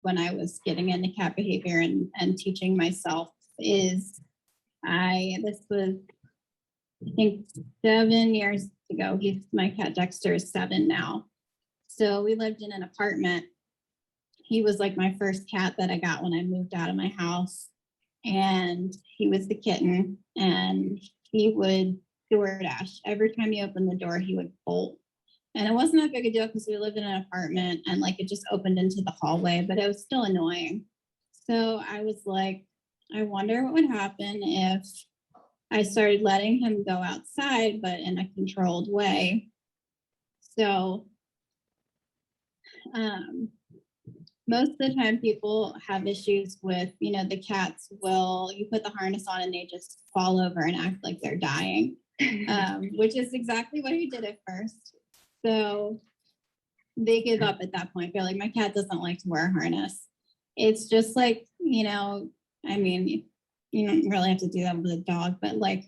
when I was getting into cat behavior and teaching myself is this was, I think 7 years ago. My cat Dexter is 7 now. So we lived in an apartment. He was like my first cat that I got when I moved out of my house. And he was the kitten, and he would DoorDash. Every time you opened the door, he would bolt. And it wasn't that big a deal because we lived in an apartment and like it just opened into the hallway, but it was still annoying. So I was like, I wonder what would happen if I started letting him go outside, but in a controlled way. So most of the time people have issues with, the cats you put the harness on and they just fall over and act like they're dying, which is exactly what he did at first. So they give up at that point. They're like, my cat doesn't like to wear a harness. It's just like, you don't really have to do that with a dog, but like,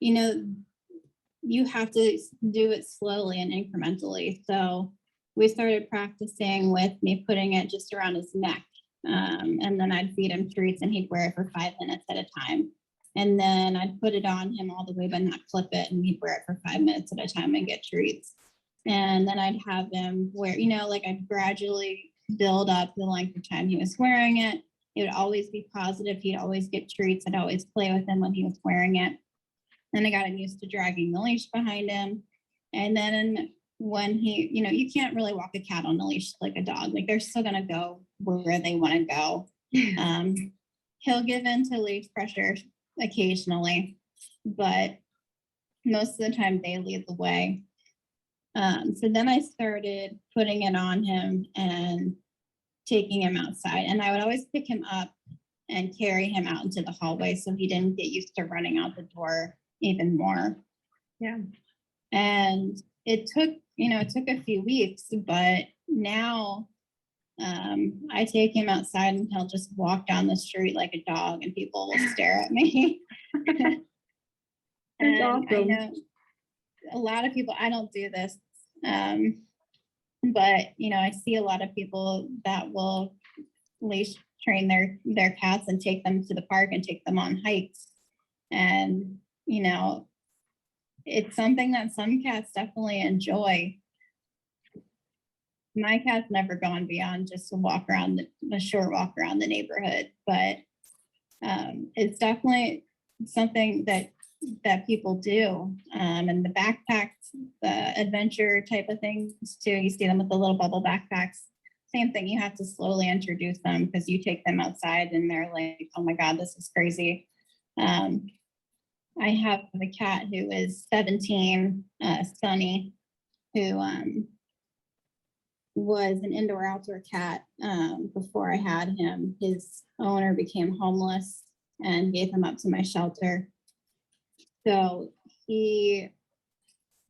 you have to do it slowly and incrementally. So we started practicing with me putting it just around his neck. And then I'd feed him treats and he'd wear it for 5 minutes at a time. And then I'd put it on him all the way, but not clip it. And he'd wear it for 5 minutes at a time and get treats. And then I'd have him wear, I'd gradually build up the length of time he was wearing it. It would always be positive. He'd always get treats. I'd always play with him when he was wearing it. Then I got him used to dragging the leash behind him. And then when he, you can't really walk a cat on a leash like a dog. Like they're still going to go where they want to go. He'll give in to leash pressure occasionally, but most of the time they lead the way. So then I started putting it on him and taking him outside. And I would always pick him up and carry him out into the hallway so he didn't get used to running out the door even more. Yeah. And it took a few weeks, but now I take him outside and he'll just walk down the street like a dog and people will stare at me. That's awesome. I know a lot of people, I don't do this, but I see a lot of people that will leash train their cats and take them to the park and take them on hikes. And, it's something that some cats definitely enjoy. My cat's never gone beyond just a short walk around the neighborhood, but it's definitely something that people do. And the backpacks, the adventure type of things too. You see them with the little bubble backpacks. Same thing. You have to slowly introduce them because you take them outside and they're like, oh my God, this is crazy. I have a cat who is 17, Sunny, who was an indoor-outdoor cat before I had him. His owner became homeless and gave him up to my shelter. So he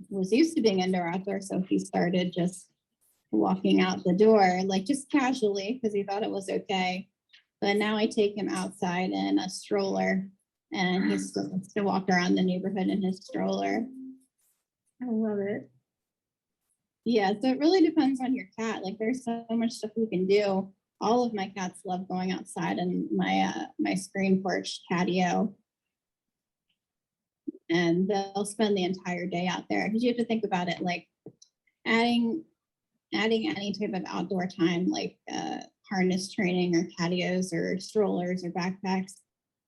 was used to being indoor-outdoor, so he started just walking out the door, like just casually, because he thought it was okay. But now I take him outside in a stroller, and he still wants to walk around the neighborhood in his stroller. I love it. Yeah, so it really depends on your cat. Like there's so much stuff we can do. All of my cats love going outside and my screen porch patio. And they'll spend the entire day out there. Because you have to think about it, like adding any type of outdoor time, like harness training or patios or strollers or backpacks.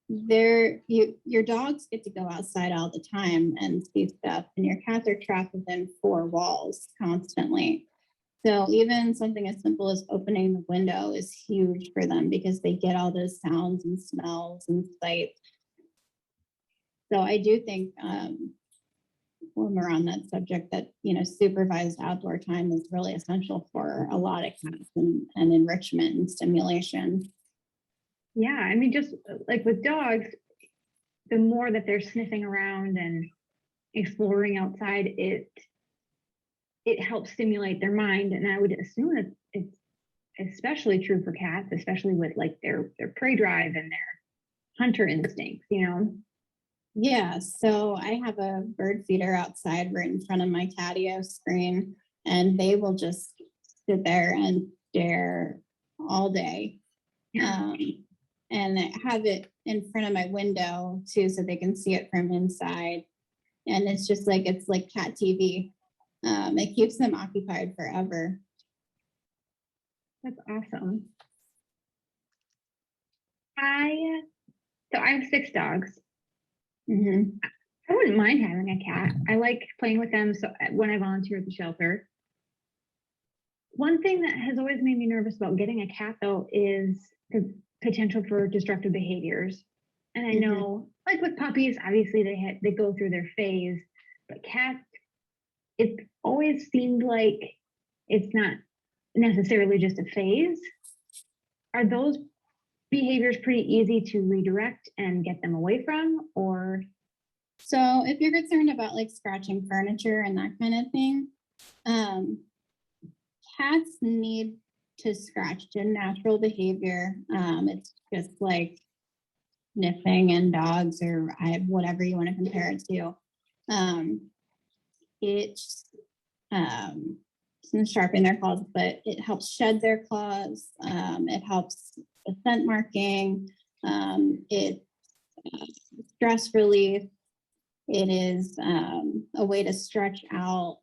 Your dogs get to go outside all the time and see stuff, and your cats are trapped within 4 walls constantly. So even something as simple as opening the window is huge for them because they get all those sounds and smells and sights. So I do think when we're on that subject that, supervised outdoor time is really essential for a lot of cats and enrichment and stimulation. Yeah, I mean, just like with dogs, the more that they're sniffing around and exploring outside, it helps stimulate their mind. And I would assume that it's especially true for cats, especially with like their prey drive and their hunter instincts, Yeah, so I have a bird feeder outside right in front of my patio screen, and they will just sit there and stare all day. And I have it in front of my window too, so they can see it from inside. And it's just like, it's like cat TV. It keeps them occupied forever. That's awesome. So I have 6 dogs. Mhm. I wouldn't mind having a cat. I like playing with them. So when I volunteer at the shelter, one thing that has always made me nervous about getting a cat though is the potential for destructive behaviors. And I know, like with puppies, obviously they go through their phase, but cats, it always seemed like it's not necessarily just a phase. Are those behaviors pretty easy to redirect and get them away from, or? So if you're concerned about like scratching furniture and that kind of thing, cats need to scratch. It's a natural behavior. It's just like sniffing in dogs or whatever you want to compare it to. It's sharpen their claws, but it helps shed their claws. It helps with scent marking. It stress relief. It is a way to stretch out.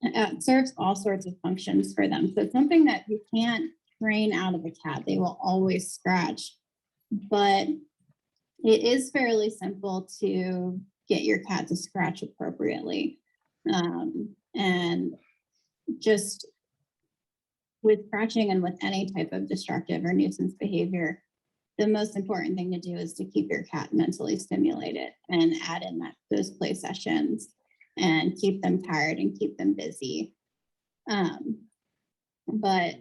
It serves all sorts of functions for them. So it's something that you can't train out of a cat. They will always scratch, but it is fairly simple to get your cat to scratch appropriately. And just with scratching and with any type of destructive or nuisance behavior, the most important thing to do is to keep your cat mentally stimulated and add in those play sessions and keep them tired and keep them busy. But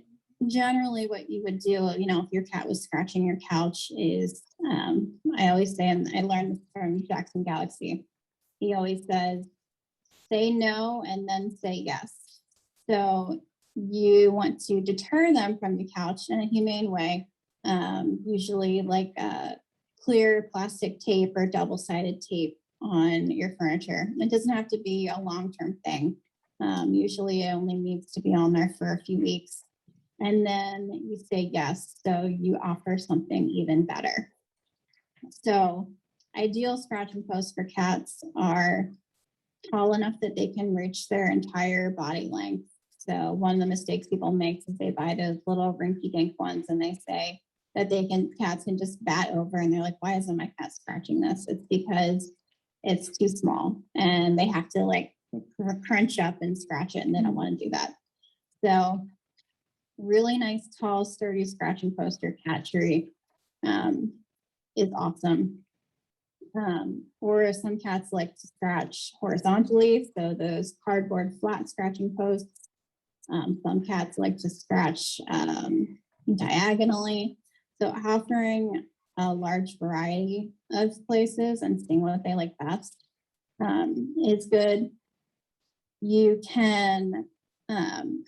generally what you would do, if your cat was scratching your couch is, I always say, and I learned this from Jackson Galaxy, he always says, say no and then say yes. So you want to deter them from the couch in a humane way, usually like clear plastic tape or double-sided tape on your furniture. It doesn't have to be a long-term thing. Usually it only needs to be on there for a few weeks. And then you say yes, so you offer something even better. So ideal scratching posts for cats are tall enough that they can reach their entire body length. So one of the mistakes people make is they buy those little rinky dink ones and they say that cats can just bat over, and they're like, why isn't my cat scratching this? It's because it's too small and they have to like crunch up and scratch it, and they don't want to do that. So really nice, tall, sturdy scratching post or cat tree is awesome. Or some cats like to scratch horizontally, so those cardboard flat scratching posts. Some cats like to scratch diagonally. So offering a large variety of places and seeing what they like best is good. You can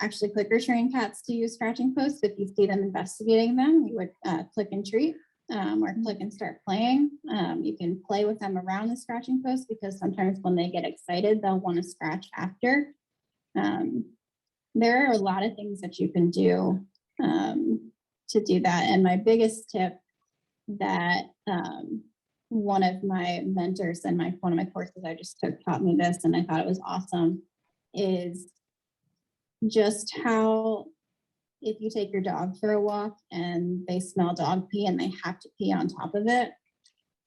actually clicker train cats to use scratching posts. If you see them investigating them, you would click and treat. Or click and start playing. You can play with them around the scratching post, because sometimes when they get excited, they'll want to scratch after. There are a lot of things that you can do to do that. And my biggest tip that one of my mentors in one of my courses I just took taught me this, and I thought it was awesome, is just how if you take your dog for a walk and they smell dog pee and they have to pee on top of it,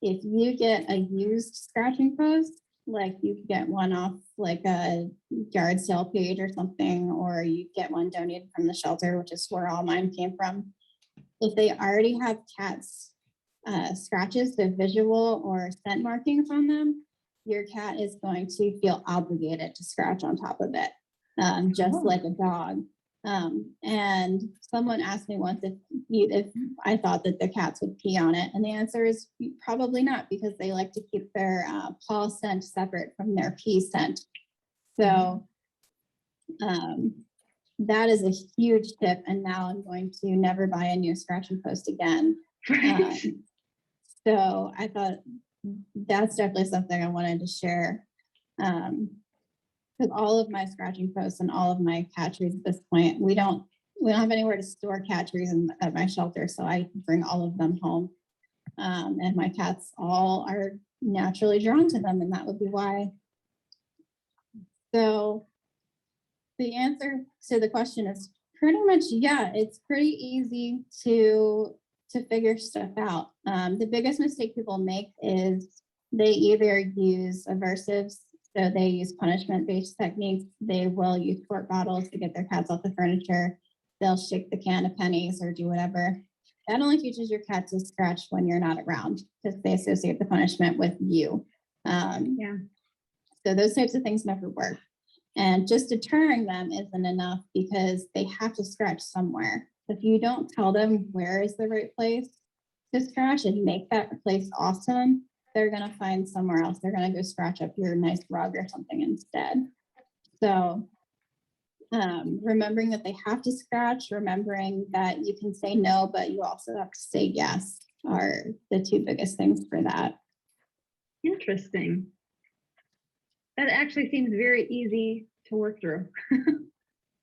if you get a used scratching post, like you get one off like a yard sale page or something, or you get one donated from the shelter, which is where all mine came from. If they already have cats scratches, the visual or scent markings on them, your cat is going to feel obligated to scratch on top of it, just like a dog. And someone asked me once if I thought that the cats would pee on it, and the answer is probably not, because they like to keep their paw scent separate from their pee scent. So that is a huge tip, and now I'm going to never buy a new scratching post again. So I thought that's definitely something I wanted to share. Because all of my scratching posts and all of my cat trees at this point, we don't we don't have anywhere to store cat trees at my shelter, so I bring all of them home. And my cats all are naturally drawn to them, and that would be why. So the answer to the question is pretty much, yeah, it's pretty easy to figure stuff out. The biggest mistake people make is they either use aversives, so they use punishment-based techniques. They will use quart bottles to get their cats off the furniture. They'll shake the can of pennies or do whatever. That only teaches your cat to scratch when you're not around, because they associate the punishment with you. Yeah. So those types of things never work. And just deterring them isn't enough, because they have to scratch somewhere. If you don't tell them where is the right place to scratch and make that place awesome, they're going to find somewhere else. They're going to go scratch up your nice rug or something instead. So remembering that they have to scratch, remembering that you can say no, but you also have to say yes, are the two biggest things for that. Interesting. That actually seems very easy to work through.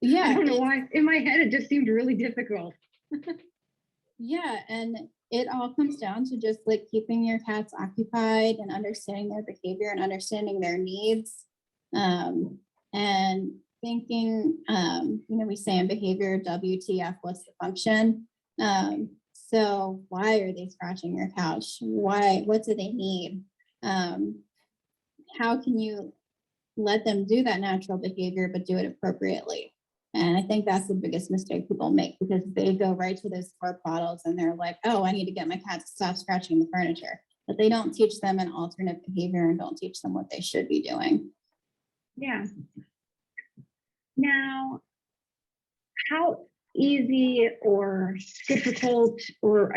Yeah. I don't know why. In my head, it just seemed really difficult. Yeah. And it all comes down to just like keeping your cats occupied and understanding their behavior and understanding their needs. And thinking, we say in behavior, WTF, what's the function? So why are they scratching your couch? What do they need? How can you let them do that natural behavior, but do it appropriately? And I think that's the biggest mistake people make, because they go right to those quart bottles and they're like, oh, I need to get my cat to stop scratching the furniture. But they don't teach them an alternate behavior and don't teach them what they should be doing. Yeah. Now, how easy or difficult, or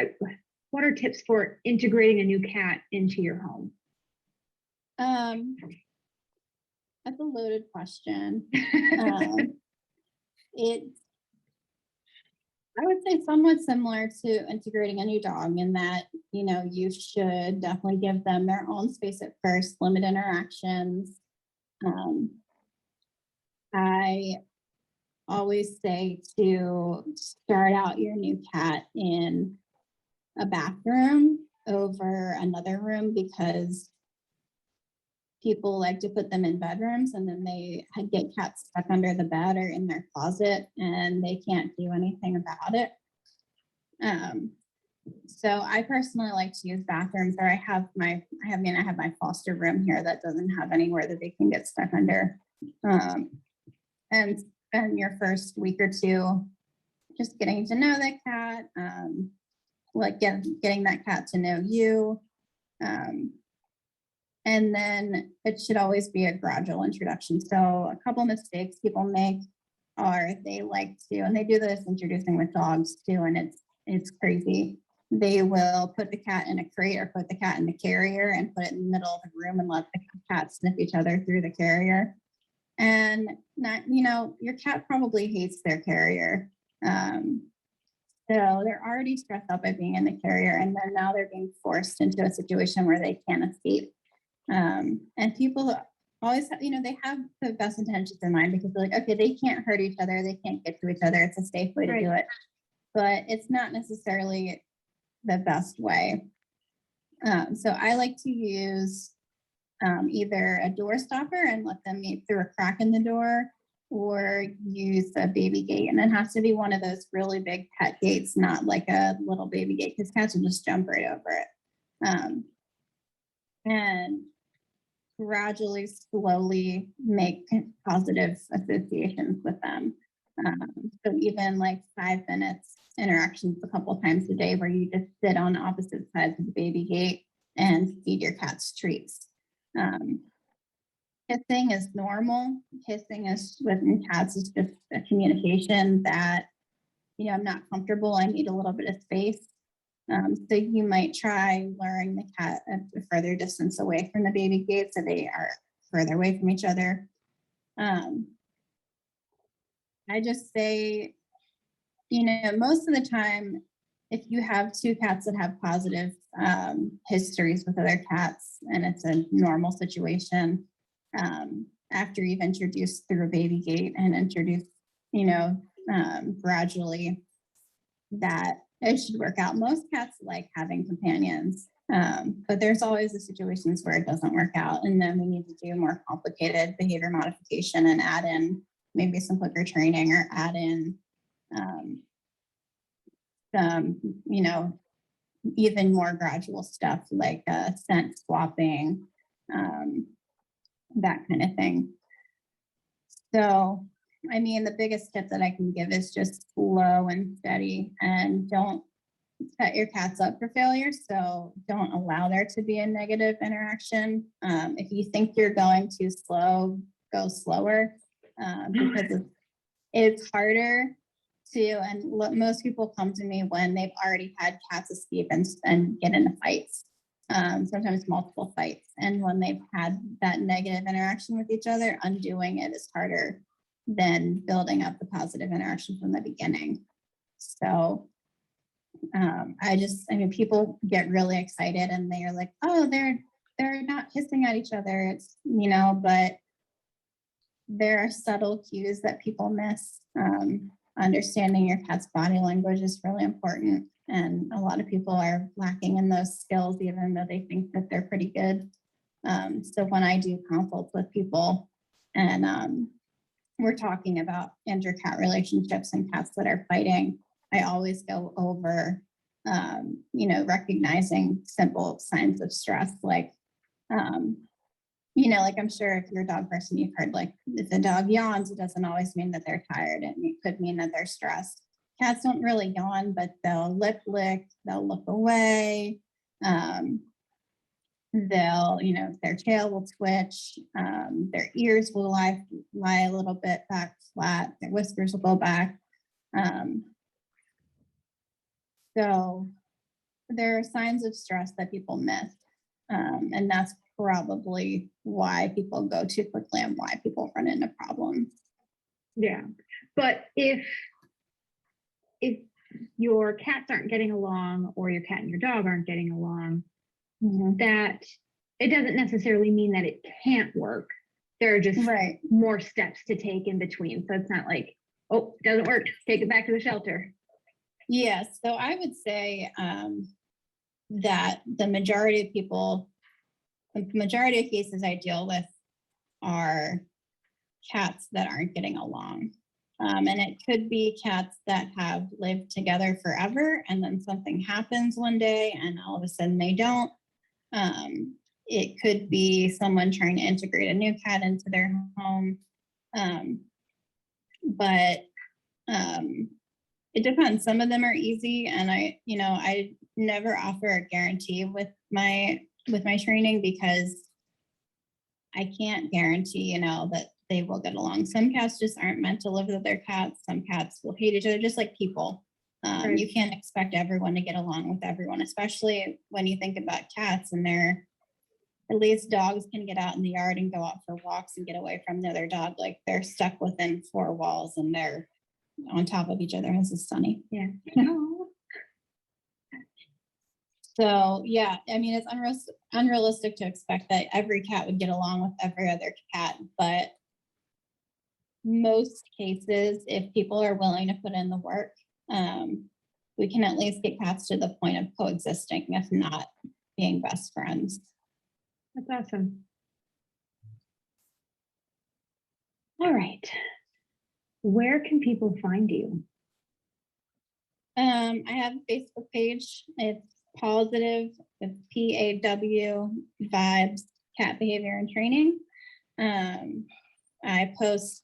what are tips for integrating a new cat into your home? That's a loaded question. I would say somewhat similar to integrating a new dog, in that, you should definitely give them their own space at first, limit interactions. I always say to start out your new cat in a bathroom over another room, because people like to put them in bedrooms and then they get cats stuck under the bed or in their closet and they can't do anything about it. So I personally like to use bathrooms, or I have my foster room here that doesn't have anywhere that they can get stuck under. And spend your first week or two just getting to know that cat, getting that cat to know you. And then it should always be a gradual introduction. So a couple mistakes people make are they like to, and they do this introducing with dogs too, and it's crazy. They will put the cat in a crate or put the cat in the carrier and put it in the middle of the room and let the cat sniff each other through the carrier. And not, your cat probably hates their carrier. So they're already stressed out by being in the carrier, and then now they're being forced into a situation where they can't escape. And people always have, they have the best intentions in mind, because they're like, okay, they can't hurt each other, they can't get to each other, it's a safe way to do it. But it's not necessarily the best way. So I like to use either a door stopper and let them eat through a crack in the door, or use a baby gate. And it has to be one of those really big pet gates, not like a little baby gate, because cats will just jump right over it. And gradually, slowly make positive associations with them. So even like 5 minutes interactions a couple times a day, where you just sit on opposite sides of the baby gate and feed your cats treats. Kissing is normal. Kissing is within cats is just a communication that, I'm not comfortable, I need a little bit of space. So you might try luring the cat a further distance away from the baby gate, so they are further away from each other. I just say, most of the time, if you have two cats that have positive histories with other cats and it's a normal situation, after you've introduced through a baby gate and introduced, gradually that it should work out. Most cats like having companions, but there's always the situations where it doesn't work out. And then we need to do more complicated behavior modification and add in maybe some quicker training or add in some, even more gradual stuff like scent swapping, that kind of thing. So, I mean, the biggest tip that I can give is just slow and steady, and don't set your cats up for failure. So don't allow there to be a negative interaction. If you think you're going too slow, go slower, because it's harder to, and most people come to me when they've already had cats escape and get into fights, sometimes multiple fights. And when they've had that negative interaction with each other, undoing it is harder than building up the positive interaction from the beginning. So people get really excited and they're like, oh, they're not hissing at each other. It's, but there are subtle cues that people miss. Understanding your cat's body language is really important. And a lot of people are lacking in those skills, even though they think that they're pretty good. So when I do consults with people and we're talking about inter-cat relationships and cats that are fighting, I always go over, recognizing simple signs of stress, like, like I'm sure if you're a dog person, you've heard like if the dog yawns, it doesn't always mean that they're tired, and it could mean that they're stressed. Cats don't really yawn, but they'll lip lick, they'll look away, they'll, their tail will twitch, their ears will lie a little bit back flat, their whiskers will go back. So there are signs of stress that people miss, and that's probably why people go too quickly and why people run into problems. Yeah, but if your cats aren't getting along, or your cat and your dog aren't getting along, that it doesn't necessarily mean that it can't work. There are just more steps to take in between. So it's not like, oh, it doesn't work, take it back to the shelter. Yes. So I would say that the majority of cases I deal with are cats that aren't getting along. And it could be cats that have lived together forever, and then something happens one day and all of a sudden they don't. It could be someone trying to integrate a new cat into their home. But it depends. Some of them are easy, and I never offer a guarantee with my training, because I can't guarantee, that they will get along. Some cats just aren't meant to live with their cats. Some cats will hate each other, just like people. You can't expect everyone to get along with everyone, especially when you think about cats, and at least dogs can get out in the yard and go out for walks and get away from the other dog. Like they're stuck within four walls and they're on top of each other. This is sunny. Yeah. So yeah, I mean, it's unrealistic to expect that every cat would get along with every other cat, but most cases, if people are willing to put in the work, we can at least get cats to the point of coexisting, if not being best friends. That's awesome. All right. Where can people find you? I have a Facebook page. It's Pawsitive, with PAW Vibes, Cat Behavior and Training. I post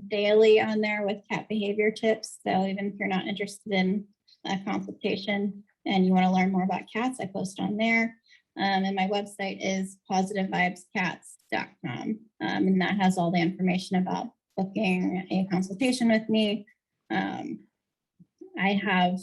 daily on there with cat behavior tips. So even if you're not interested in a consultation and you want to learn more about cats, I post on there. And my website is PawsitiveVibesCats.com. And that has all the information about booking a consultation with me. I have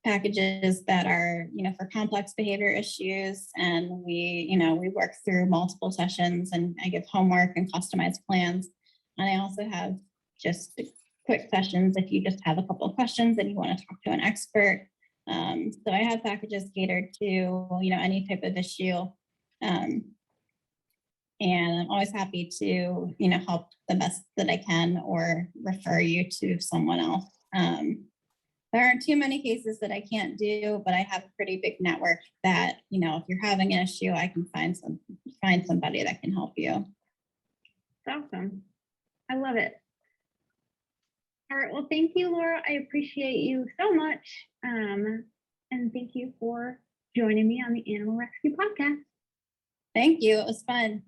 packages that are, for complex behavior issues, and we work through multiple sessions, and I give homework and customized plans. And I also have just quick sessions if you just have a couple of questions and you want to talk to an expert. So I have packages catered to, any type of issue. And I'm always happy to, help the best that I can or refer you to someone else. There aren't too many cases that I can't do, but I have a pretty big network that, if you're having an issue, I can find somebody that can help you. It's awesome. I love it. All right. Well, thank you, Laura. I appreciate you so much. And thank you for joining me on the Animal Rescue Podcast. Thank you. It was fun.